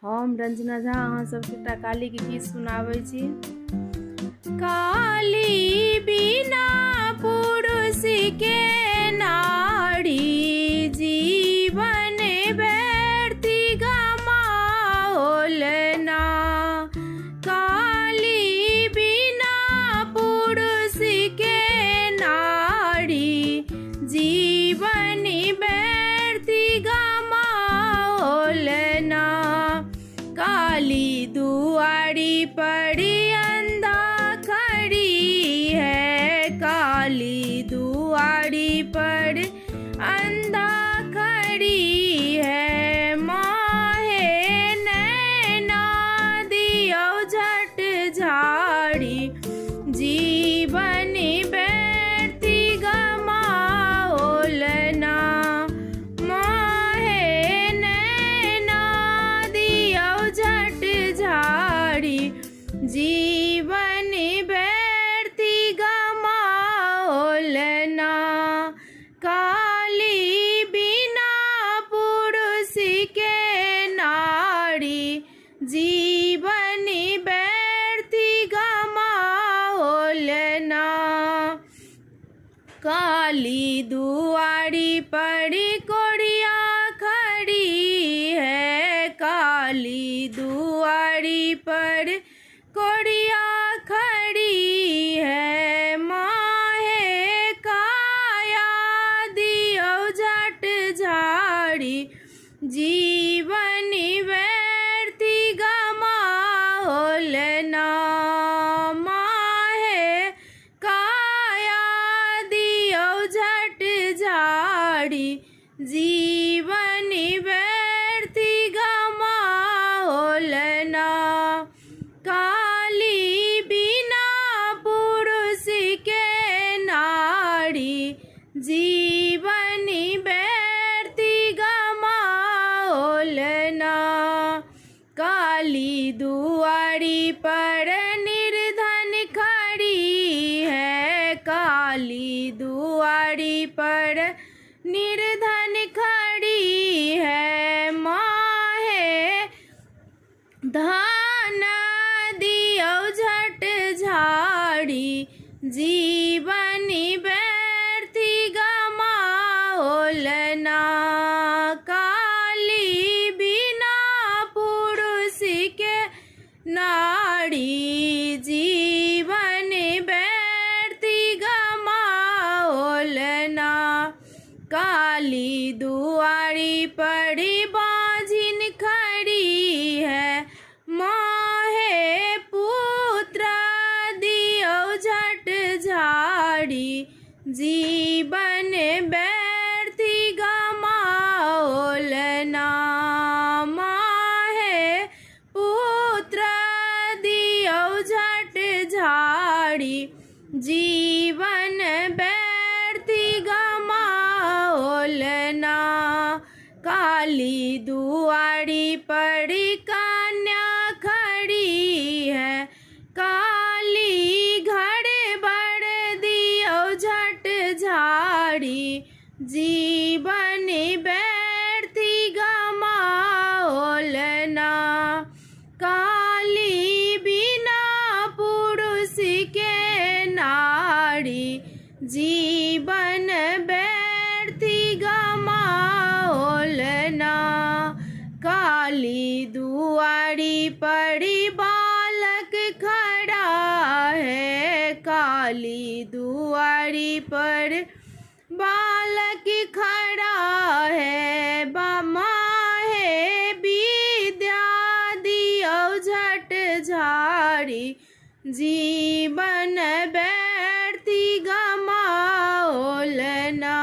हम रंजना झा अहाँ सबके एकटा काली के गीत सुनाबै छी। काली बिना पुरुष के नारी जीवन व्यर्थी गमाओल ना। काली बिना पुरुष के नारी जीवन व्यर्थी गमाओल ना। काली दुआरी पड़ी अंधा खड़ी है, काली दुआरी पर अंधा खड़ी है। माहे नैना दियो झट झाड़ी जीवन व्यर्थी गमाओल ना। माहे नैना दियो झट झाड़ी जीवन व्यर्थी गमाओल ना। काली बिना पुरुष के नारी जीवन व्यर्थी गमाओल ना। काली दुआरी पड़ी कोड़िया खड़ी है, काली दुआरी पर कोड़िया खड़ी है। माहे काया दियो झट झाड़ी जीवन व्यर्थी गमाओल ना। माहे काया दियो झट झाड़ी जीवन व्यर्थी गमाओल ना। काली बिना पुरुष के नारी जीवन व्यर्थी गमाओल ना। काली दुआरी पर निर्धन खड़ी है, काली दुआरी पर निर्धन खड़ी है। माहे धान दियो झट झाड़ी जीवन व्यर्थी गमाओल ना। काली बिना पुरुष के नारी जीवन व्यर्थी गमाओल ना। काली दुआरी पड़ी बाझिन खड़ी है, माहे पुत्र दियो झट झाड़ी जीवन व्यर्थी गमाओल ना। माहे पुत्र दियो झट झाड़ी जीवन व्यर्थी गमाओल ना। काली दुआरी पड़ी कन्या खड़ी है, काली घर बड़ दियो झट झाड़ी जीवन व्यर्थी गमाओल ना। काली बिना पुरुष के नारी जीवन व्यर्थी गमाओल ना। काली दुआरी पड़ी बालक खड़ा है, काली दुआरी पर बालक खड़ा है। माहे विद्या दियो झट झाड़ी जीवन व्यर्थी गमाओल ना।